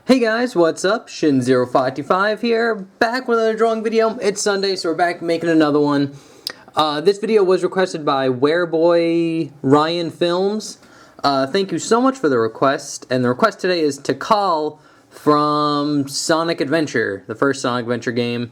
Hey guys, what's up? Shin0525 here, back with another drawing video. It's Sunday, so we're back making another one. This video was requested by Wereboy Ryan Films. Thank you so much for the request, and the request today is Tikal from Sonic Adventure, the first Sonic Adventure game.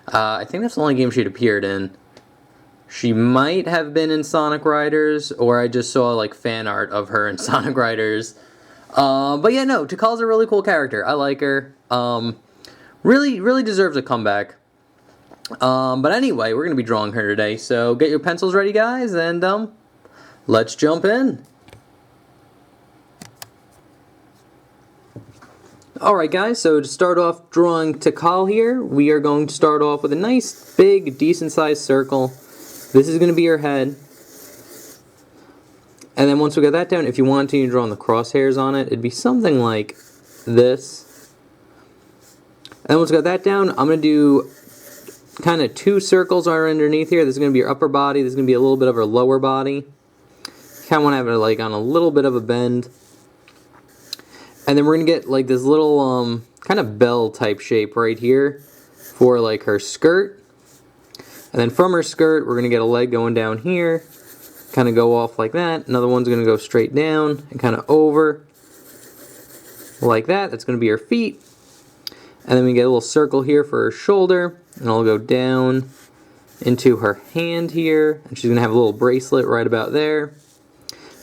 I think that's the only game she'd appeared in. She might have been in Sonic Riders, or I just saw like fan art of her in Sonic Riders. But yeah, no, Tikal's a really cool character. I like her. Really deserves a comeback. But anyway, we're going to be drawing her today. So get your pencils ready, guys, and let's jump in. Alright guys, so to start off drawing Tikal here, we are going to start off with a nice, big, decent-sized circle. This is going to be her head. And then once we got that down, if you want to, you draw on the crosshairs on it. It'd be something like this. And then once we got that down, I'm going to do kind of two circles are underneath here. This is going to be your upper body. This is going to be a little bit of her lower body. Kind of want to have it like on a little bit of a bend. And then we're going to get like this little kind of bell type shape right here for like her skirt. And then from her skirt, we're going to get a leg going down here. Kind of go off like that. Another one's going to go straight down and kind of over like that. That's going to be her feet. And then we get a little circle here for her shoulder. And it'll go down into her hand here. And she's going to have a little bracelet right about there.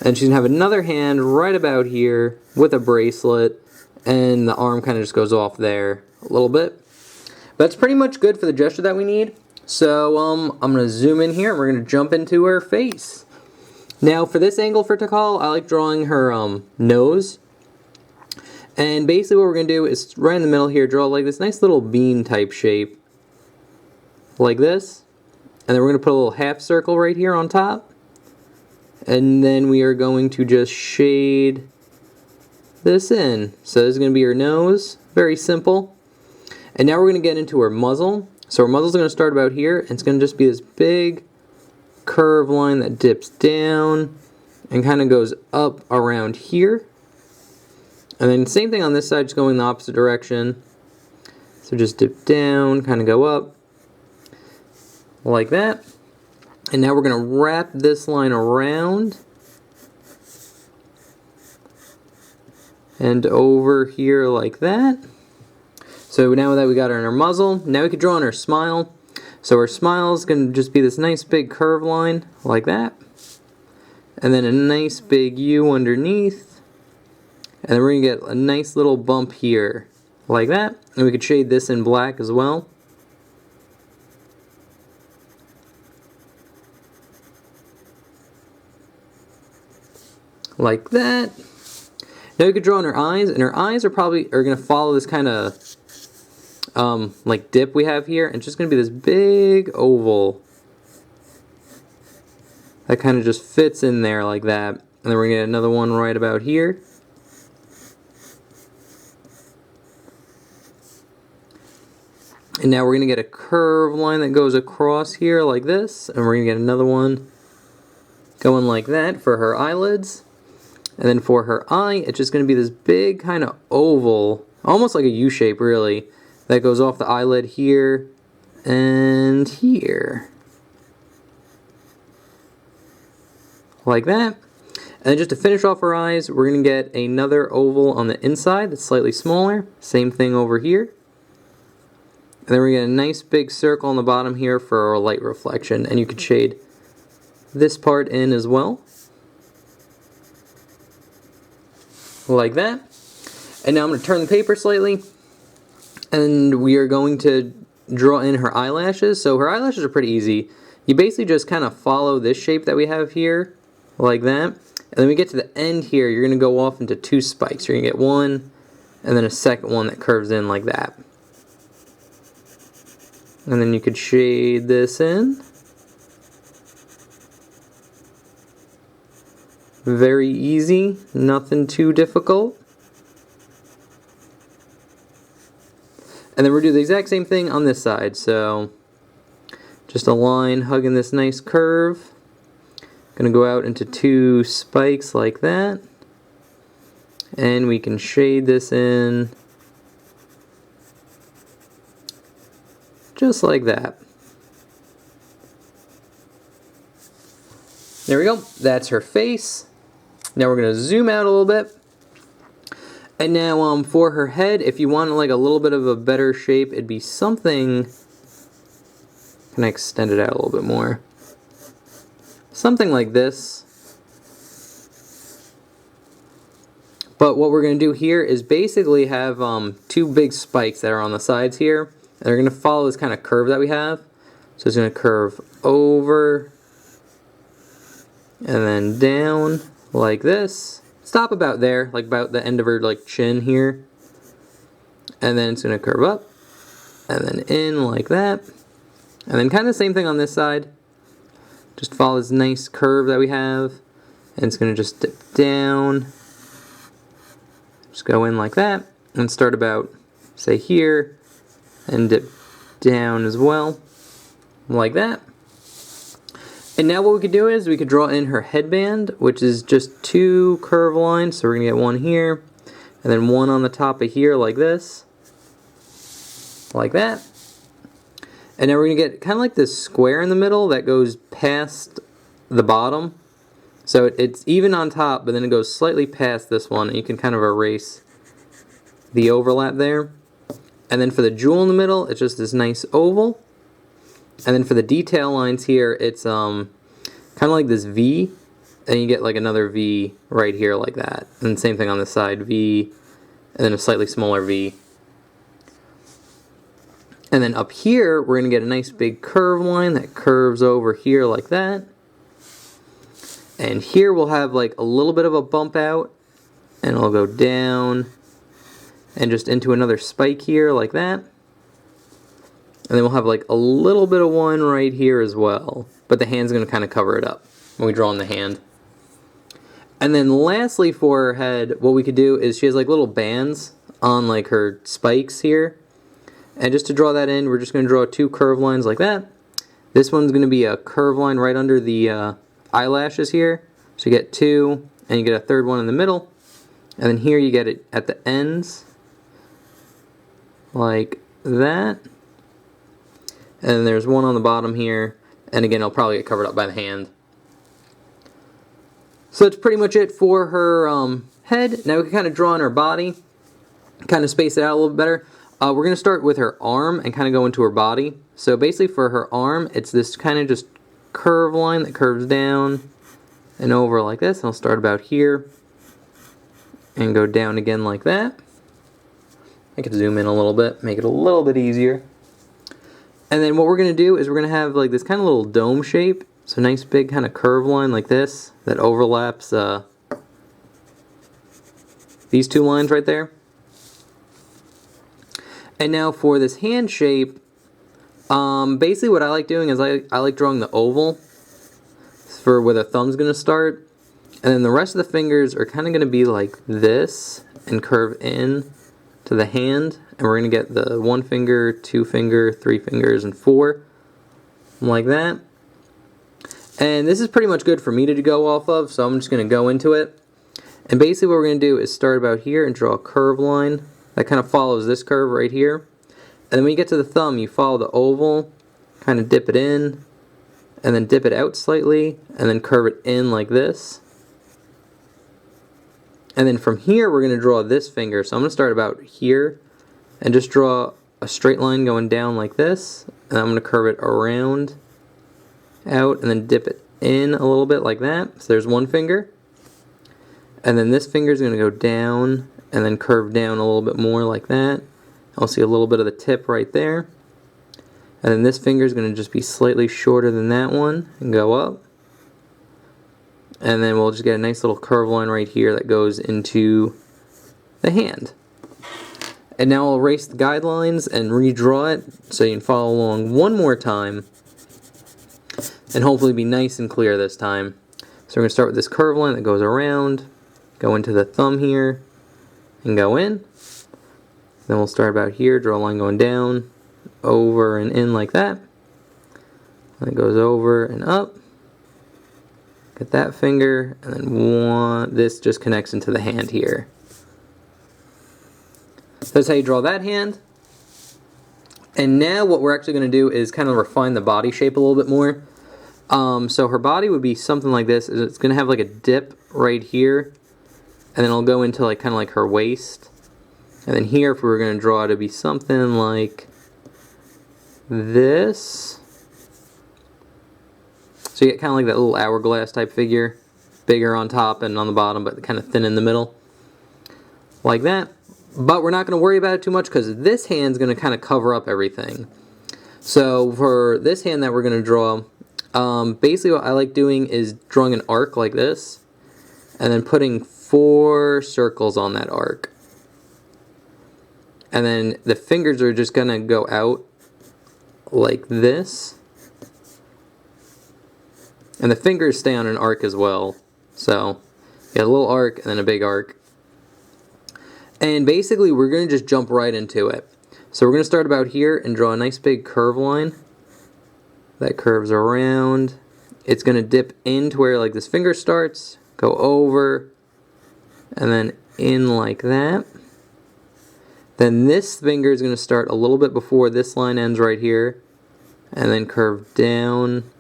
And she's going to have another hand right about here with a bracelet. And the arm kind of just goes off there a little bit. But that's pretty much good for the gesture that we need. So I'm going to zoom in here and we're going to jump into her face. Now for this angle for Tikal, I like drawing her nose. And basically what we're going to do is right in the middle here, draw like this nice little bean type shape. Like this. And then we're going to put a little half circle right here on top. And then we are going to just shade this in. So this is going to be her nose. Very simple. And now we're going to get into her muzzle. So her muzzle is going to start about here. And it's going to just be this big curve line that dips down and kind of goes up around here. And then same thing on this side, just going the opposite direction. So just dip down, kind of go up like that. And now we're going to wrap this line around and over here like that. So now that we got her in her muzzle, now we can draw on her smile. So her smile is going to just be this nice big curve line like that. And then a nice big U underneath. And then we're going to get a nice little bump here like that. And we could shade this in black as well. Like that. Now we could draw on her eyes, and her eyes are going to follow this kind of like dip we have here, and it's just going to be this big oval that kind of just fits in there like that. And then we're going to get another one right about here. And now we're going to get a curved line that goes across here like this, and we're going to get another one going like that for her eyelids. And then for her eye, it's just going to be this big kind of oval, almost like a U shape really, that goes off the eyelid here and here. Like that. And then just to finish off her eyes, we're going to get another oval on the inside that's slightly smaller. Same thing over here. And then we're going to get a nice big circle on the bottom here for a light reflection. And you could shade this part in as well. Like that. And now I'm going to turn the paper slightly. And we are going to draw in her eyelashes. So her eyelashes are pretty easy. You basically just kind of follow this shape that we have here, like that. And then we get to the end here, you're going to go off into two spikes. You're going to get one, and then a second one that curves in like that. And then you could shade this in. Very easy, nothing too difficult. And then we're going to do the exact same thing on this side. So just a line hugging this nice curve. Going to go out into two spikes like that. And we can shade this in just like that. There we go. That's her face. Now we're going to zoom out a little bit. And now for her head, if you want like a little bit of a better shape, it'd be something... Can I extend it out a little bit more? Something like this. But what we're going to do here is basically have two big spikes that are on the sides here. And they're going to follow this kind of curve that we have. So it's going to curve over and then down like this. Stop about there, like about the end of her like chin here. And then it's going to curve up and then in like that. And then kind of the same thing on this side. Just follow this nice curve that we have. And it's going to just dip down. Just go in like that. And start about, say, here. And dip down as well. Like that. And now what we could do is we could draw in her headband, which is just two curve lines. So we're going to get one here. And then one on the top of here like this. Like that. And now we're going to get kind of like this square in the middle that goes past the bottom. So it's even on top, but then it goes slightly past this one. And you can kind of erase the overlap there. And then for the jewel in the middle, it's just this nice oval. And then for the detail lines here, it's kind of like this V. And you get like another V right here like that. And same thing on the side, V. And then a slightly smaller V. And then up here, we're going to get a nice big curve line that curves over here like that. And here we'll have like a little bit of a bump out. And it'll go down. And just into another spike here like that. And then we'll have like a little bit of one right here as well. But the hand's going to kind of cover it up when we draw on the hand. And then lastly for her head, what we could do is she has like little bands on like her spikes here. And just to draw that in, we're just going to draw two curved lines like that. This one's going to be a curved line right under the eyelashes here. So you get two, and you get a third one in the middle. And then here you get it at the ends. Like that. And then there's one on the bottom here. And again, it'll probably get covered up by the hand. So that's pretty much it for her head. Now we can kind of draw in her body. Kind of space it out a little bit better. We're going to start with her arm and kind of go into her body. So basically for her arm, it's this kind of just curve line that curves down and over like this. And I'll start about here and go down again like that. I could zoom in a little bit, make it a little bit easier. And then what we're going to do is we're going to have like this kind of little dome shape. So nice big kind of curve line like this that overlaps these two lines right there. And now for this hand shape, basically what I like doing is I like drawing the oval for where the thumb's going to start. And then the rest of the fingers are kind of going to be like this and curve in to the hand. And we're going to get the 1 finger, 2 finger, 3 fingers, and 4. Like that. And this is pretty much good for me to go off of, so I'm just going to go into it. And basically what we're going to do is start about here and draw a curve line that kind of follows this curve right here. And then when you get to the thumb, you follow the oval, kind of dip it in, and then dip it out slightly, and then curve it in like this. And then from here, we're going to draw this finger. So I'm going to start about here, and just draw a straight line going down like this. And I'm going to curve it around, out, and then dip it in a little bit like that. So there's one finger. And then this finger is going to go down, and then curve down a little bit more like that. I'll see a little bit of the tip right there. And then this finger is going to just be slightly shorter than that one and go up. And then we'll just get a nice little curve line right here that goes into the hand. And now I'll erase the guidelines and redraw it so you can follow along one more time. And hopefully be nice and clear this time. So we're going to start with this curve line that goes around, go into the thumb here, and go in. Then we'll start about here, draw a line going down, over and in like that. And it goes over and up. Get that finger, and then this just connects into the hand here. So that's how you draw that hand. And now what we're actually going to do is kind of refine the body shape a little bit more. So her body would be something like this. It's going to have like a dip right here, and then it'll go into like kind of like her waist. And then here, if we were going to draw it, it'd be something like this. So you get kind of like that little hourglass type figure, bigger on top and on the bottom, but kind of thin in the middle, like that. But we're not going to worry about it too much because this hand's going to kind of cover up everything. So for this hand that we're going to draw, basically what I like doing is drawing an arc like this, and then putting 4 circles on that arc. And then the fingers are just going to go out like this. And the fingers stay on an arc as well. So you got a little arc and then a big arc. And basically we're going to just jump right into it. So we're going to start about here and draw a nice big curve line that curves around. It's going to dip into where like this finger starts, go over, and then in like that. Then this finger is going to start a little bit before this line ends right here, and then curve down,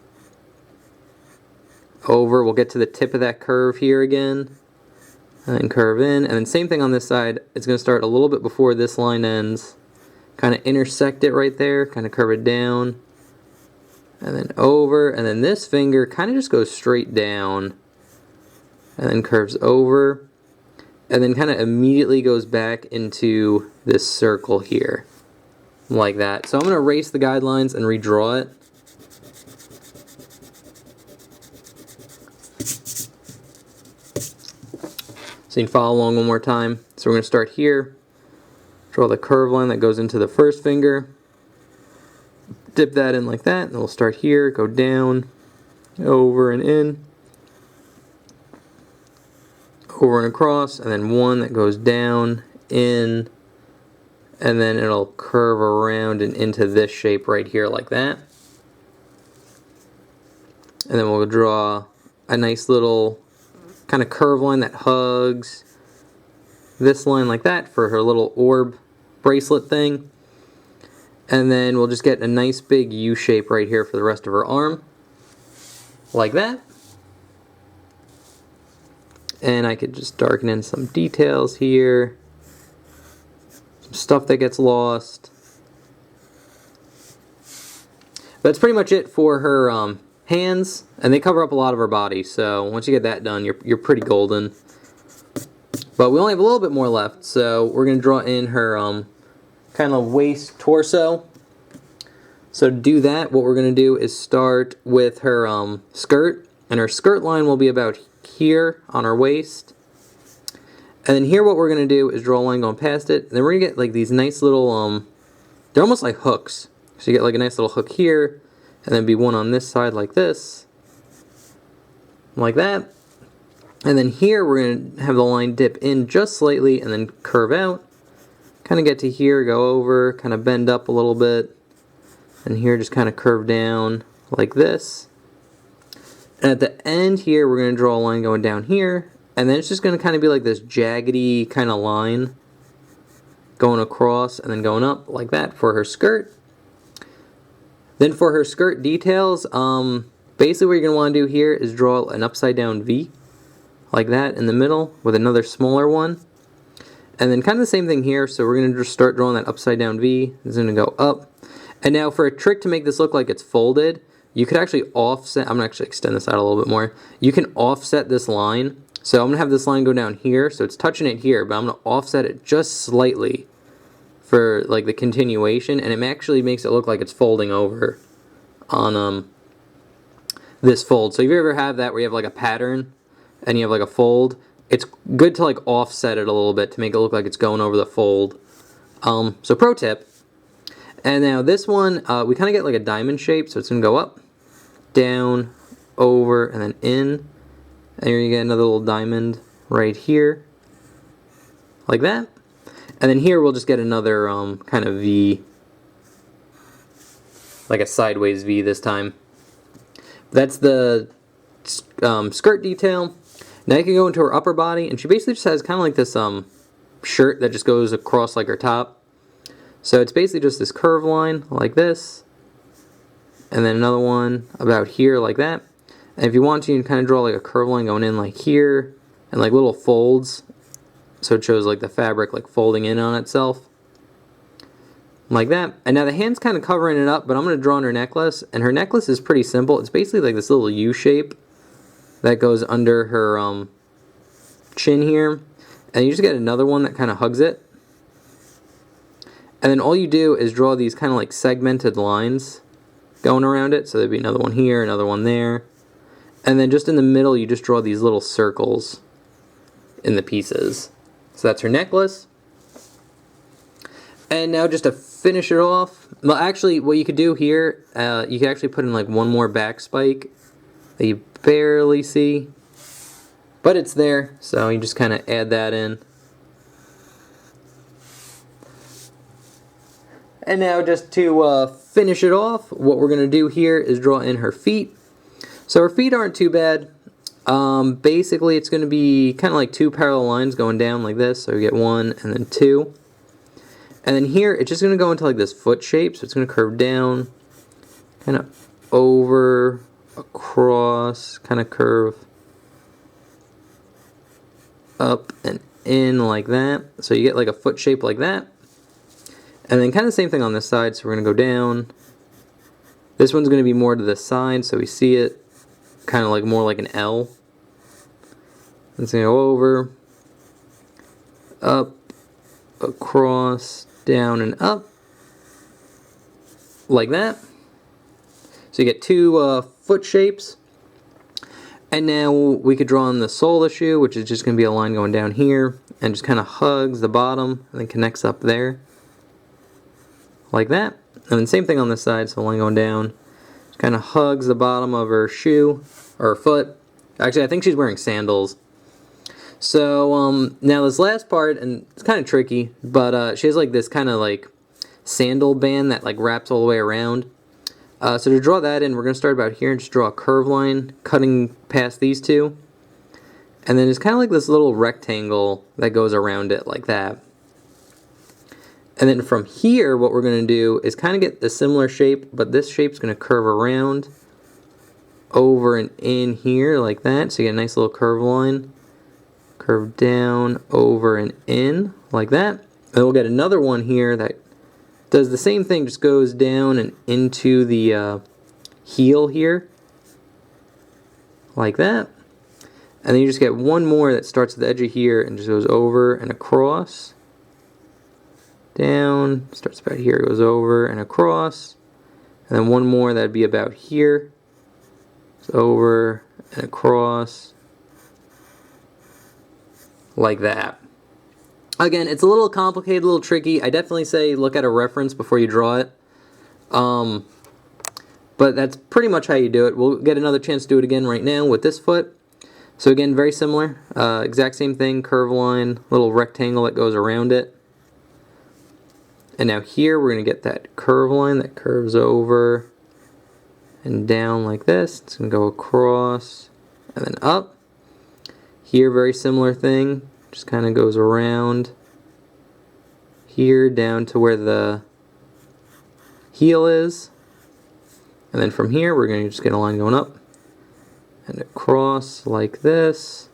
over. We'll get to the tip of that curve here again, and then curve in, and then same thing on this side. It's going to start a little bit before this line ends, kind of intersect it right there, kind of curve it down, and then over, and then this finger kind of just goes straight down, and then curves over, and then kind of immediately goes back into this circle here, like that. So I'm going to erase the guidelines and redraw it. So you can follow along one more time. So we're going to start here, draw the curve line that goes into the first finger, dip that in like that, and we'll start here, go down, over and in, over and across, and then one that goes down, in, and then it'll curve around and into this shape right here like that. And then we'll draw a nice little kind of curve line that hugs this line like that for her little orb bracelet thing. And then we'll just get a nice big U shape right here for the rest of her arm, like that. And I could just darken in some details here, some stuff that gets lost. That's pretty much it for her hands, and they cover up a lot of her body, so once you get that done, you're pretty golden. But we only have a little bit more left, so we're going to draw in her kind of waist, torso. So to do that, what we're going to do is start with her skirt, and her skirt line will be about here on her waist. And then here what we're going to do is draw a line going past it, and then we're going to get like these nice little, they're almost like hooks. So you get like a nice little hook here, and then be one on this side like this, like that. And then here we're going to have the line dip in just slightly and then curve out. Kind of get to here, go over, kind of bend up a little bit. And here just kind of curve down like this. And at the end here we're going to draw a line going down here. And then it's just going to kind of be like this jaggedy kind of line going across and then going up like that for her skirt. Then for her skirt details, basically what you're going to want to do here is draw an upside down V, like that in the middle with another smaller one. And then kind of the same thing here, so we're going to just start drawing that upside down V. It's going to go up. And now for a trick to make this look like it's folded, you could actually offset, I'm going to actually extend this out a little bit more. You can offset this line. So I'm going to have this line go down here, so it's touching it here, but I'm going to offset it just slightly for like the continuation, and it actually makes it look like it's folding over on this fold. So if you ever have that where you have like a pattern and you have like a fold, it's good to like offset it a little bit to make it look like it's going over the fold. So pro tip. And now this one, we kind of get like a diamond shape, so it's going to go up, down, over, and then in. And here you get another little diamond right here, like that. And then here we'll just get another kind of V, like a sideways V this time. That's the skirt detail. Now you can go into her upper body, and she basically just has kind of like this shirt that just goes across like her top. So it's basically just this curved line like this, and then another one about here like that. And if you want to, you can kind of draw like a curved line going in like here, and like little folds, so it shows like the fabric like folding in on itself. Like that. And now the hand's kind of covering it up, but I'm going to draw on her necklace. And her necklace is pretty simple. It's basically like this little U shape that goes under her chin here. And you just get another one that kind of hugs it. And then all you do is draw these kind of like segmented lines going around it. So there'd be another one here, another one there. And then just in the middle, you just draw these little circles in the pieces. So that's her necklace. And now just to finish it off, well actually what you could do here, you could actually put in like one more back spike that you barely see. But it's there, so you just kind of add that in. And now just to finish it off, what we're going to do here is draw in her feet. So her feet aren't too bad. Basically it's going to be kind of like two parallel lines going down like this. So you get one and then two. And then here, it's just going to go into like this foot shape. So it's going to curve down, kind of over, across, kind of curve up and in like that. So you get like a foot shape like that. And then kind of the same thing on this side. So we're going to go down. This one's going to be more to the side, so we see it kind of like more like an L. It's going to go over, up, across, down and up, like that. So you get two foot shapes. And now we could draw on the sole of the shoe, which is just going to be a line going down here and just kind of hugs the bottom and then connects up there, like that. And then same thing on this side, so a line going down, just kind of hugs the bottom of her shoe or her foot. Actually, I think she's wearing sandals. So now this last part, and it's kind of tricky, but she has like this kind of like sandal band that like wraps all the way around. So to draw that in, we're going to start about here and just draw a curved line cutting past these two. And then it's kind of like this little rectangle that goes around it like that. And then from here, what we're going to do is kind of get the similar shape, but this shape's going to curve around over and in here like that. So you get a nice little curved line. Curve down, over, and in, like that. And we'll get another one here that does the same thing, just goes down and into the heel here, like that. And then you just get one more that starts at the edge of here and just goes over and across, down, starts about here, goes over and across. And then one more that'd be about here, it's over and across, like that. Again, it's a little complicated, a little tricky. I definitely say look at a reference before you draw it. But that's pretty much how you do it. We'll get another chance to do it again right now with this foot. So again, very similar. Exact same thing, curve line, little rectangle that goes around it. And now here we're going to get that curve line that curves over and down like this. It's going to go across and then up. Here, very similar thing, just kind of goes around here down to where the heel is. And then from here, we're going to just get a line going up and across like this.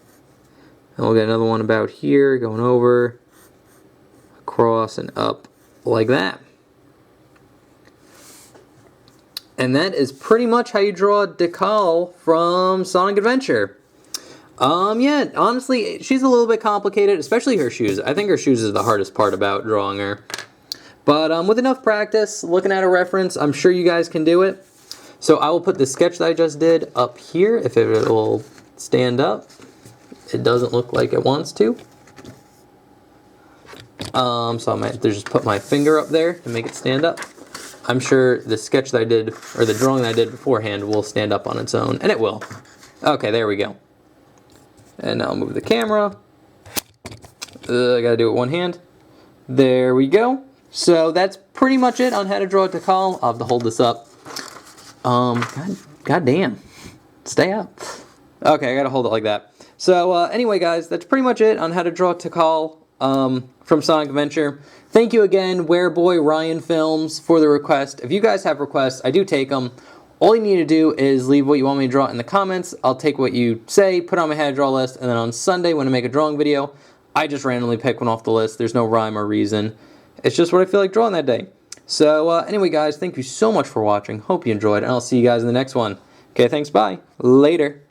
And we'll get another one about here, going over, across, and up like that. And that is pretty much how you draw Tikal from Sonic Adventure. Yeah, honestly, she's a little bit complicated, especially her shoes. I think her shoes is the hardest part about drawing her. But with enough practice, looking at a reference, I'm sure you guys can do it. So I will put the sketch that I just did up here, if it will stand up. It doesn't look like it wants to. So I might have to just put my finger up there to make it stand up. I'm sure the sketch that I did, or the drawing that I did beforehand, will stand up on its own, and it will. Okay, there we go. And now I'll move the camera. I gotta do it one hand. There we go. So that's pretty much it on how to draw Tikal. I'll have to hold this up. God damn. Stay up. Okay, I gotta hold it like that. So anyway, guys, that's pretty much it on how to draw Tikal from Sonic Adventure. Thank you again, Wereboy Ryan Films, for the request. If you guys have requests, I do take them. All you need to do is leave what you want me to draw in the comments. I'll take what you say, put it on my how to draw list, and then on Sunday when I make a drawing video, I just randomly pick one off the list. There's no rhyme or reason. It's just what I feel like drawing that day. So anyway, guys, thank you so much for watching. Hope you enjoyed, and I'll see you guys in the next one. Okay, thanks, bye. Later.